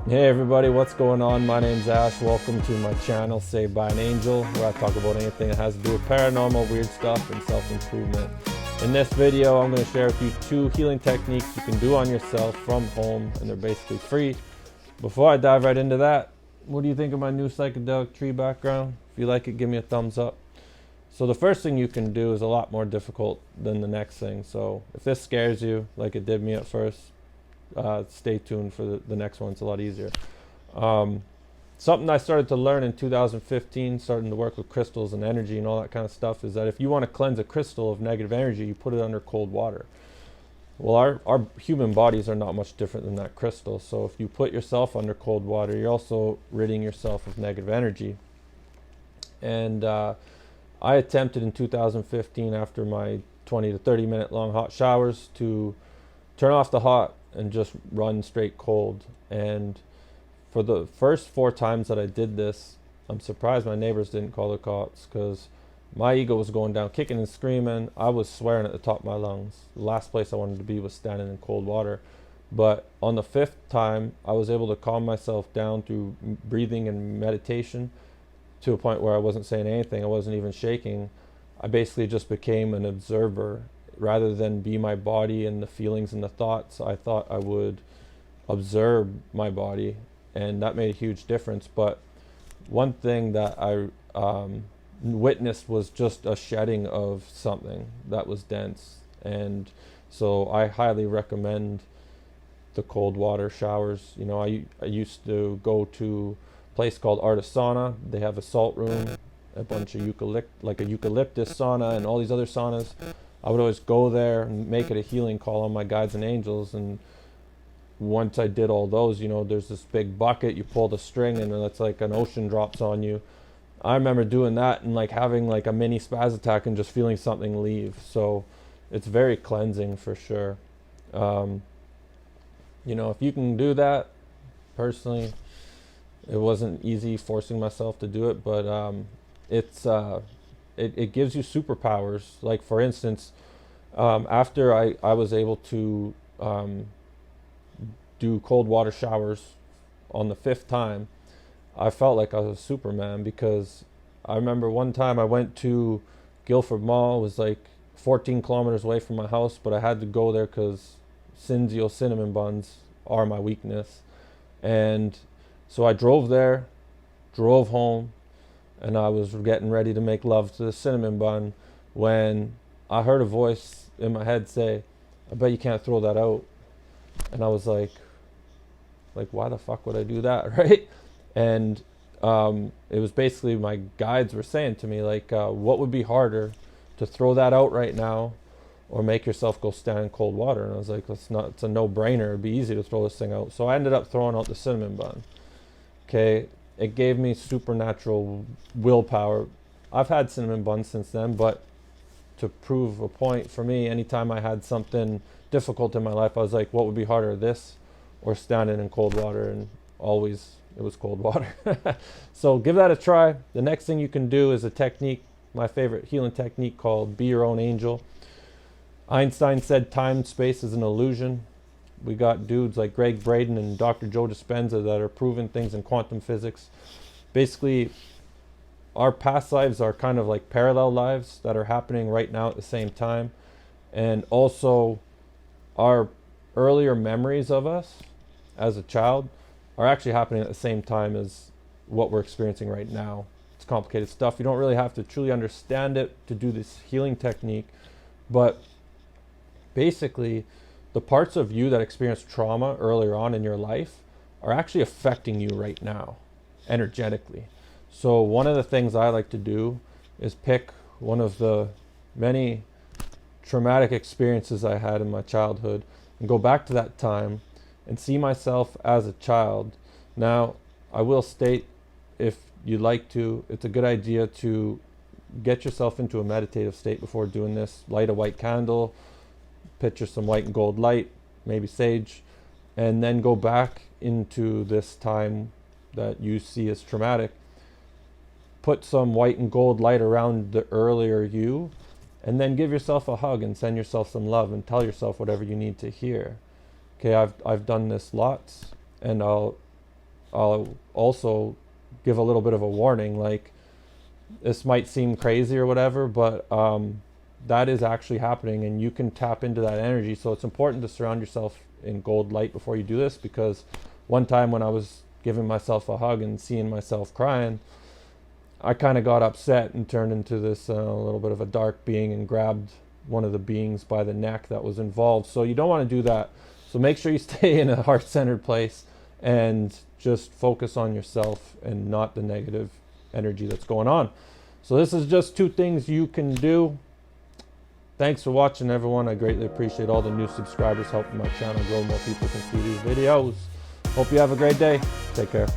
Hey everybody, what's going on? My name's Ash. Welcome to my channel, Saved by an Angel, where I talk about anything that has to do with paranormal, weird stuff, and self-improvement. In this video, I'm going to share with you 2 healing techniques you can do on yourself from home, and they're basically free. Before I dive right into that, what do you think of my new psychedelic tree background? If you like it, give me a thumbs up. So the first thing you can do is a lot more difficult than the next thing. So if this scares you, like it did me at first, stay tuned for the next one. It's a lot easier. Something I started to learn in 2015, starting to work with crystals and energy and all that kind of stuff, is that if you want to cleanse a crystal of negative energy, you put it under cold water. Well, our human bodies are not much different than that crystal. So if you put yourself under cold water, you're also ridding yourself of negative energy. And I attempted in 2015, after my 20 to 30 minute long hot showers, to turn off the hot and just run straight cold. And for the first 4 times that I did this, I'm surprised my neighbors didn't call the cops, because my ego was going down, kicking and screaming. I was swearing at the top of my lungs. The last place I wanted to be was standing in cold water. But on the 5th time, I was able to calm myself down through breathing and meditation to a point where I wasn't saying anything. I wasn't even shaking. I basically just became an observer. Rather than be my body and the feelings and the thoughts, I thought I would observe my body, and that made a huge difference. But one thing that I witnessed was just a shedding of something that was dense. And so I highly recommend the cold water showers. You know, I used to go to a place called Artisana. They have a salt room, a bunch of eucalyptus sauna and all these other saunas. I would always go there and make it a healing call on my guides and angels. And once I did all those, you know, there's this big bucket, you pull the string and it's like an ocean drops on you. I remember doing that and like having like a mini spaz attack and just feeling something leave. So it's very cleansing for sure. You know, if you can do that, personally, it wasn't easy forcing myself to do it, but it gives you superpowers. Like for instance, after I was able to do cold water showers on the 5th time, I felt like I was Superman, because I remember one time I went to Guildford Mall. It was like 14 kilometers away from my house, but I had to go there because Cinzio cinnamon buns are my weakness. And so I drove there, drove home, and I was getting ready to make love to the cinnamon bun when I heard a voice in my head say, "I bet you can't throw that out." And I was like, why the fuck would I do that, right? And it was basically my guides were saying to me, like, what would be harder, to throw that out right now or make yourself go stand in cold water? And I was like, it's a no-brainer. It'd be easy to throw this thing out. So I ended up throwing out the cinnamon bun. Okay, it gave me supernatural willpower. I've had cinnamon buns since then, but to prove a point for me, anytime I had something difficult in my life, I was like, what would be harder, this or standing in cold water? And always it was cold water. So give that a try. The next thing you can do is a technique, my favorite healing technique, called Be Your Own Angel. Einstein said time and space is an illusion. We got dudes like Greg Braden and Dr. Joe Dispenza that are proving things in quantum physics. Basically, our past lives are kind of like parallel lives that are happening right now at the same time. And also, our earlier memories of us as a child are actually happening at the same time as what we're experiencing right now. It's complicated stuff. You don't really have to truly understand it to do this healing technique. But basically, the parts of you that experienced trauma earlier on in your life are actually affecting you right now, energetically. So one of the things I like to do is pick one of the many traumatic experiences I had in my childhood and go back to that time and see myself as a child. Now, I will state, if you'd like to, it's a good idea to get yourself into a meditative state before doing this. Light a white candle, picture some white and gold light, maybe sage, and then go back into this time that you see as traumatic. Put some white and gold light around the earlier you, and then give yourself a hug and send yourself some love and tell yourself whatever you need to hear. Okay, I've done this lots, and I'll I'll also give a little bit of a warning. Like, this might seem crazy or whatever, but that is actually happening, and you can tap into that energy. So it's important to surround yourself in gold light before you do this, because one time when I was giving myself a hug and seeing myself crying, I kind of got upset and turned into this little bit of a dark being and grabbed one of the beings by the neck that was involved. So you don't want to do that. So make sure you stay in a heart-centered place and just focus on yourself and not the negative energy that's going on. So this is just 2 things you can do. Thanks for watching, everyone. I greatly appreciate all the new subscribers helping my channel grow. More people can see these videos. Hope you have a great day. Take care.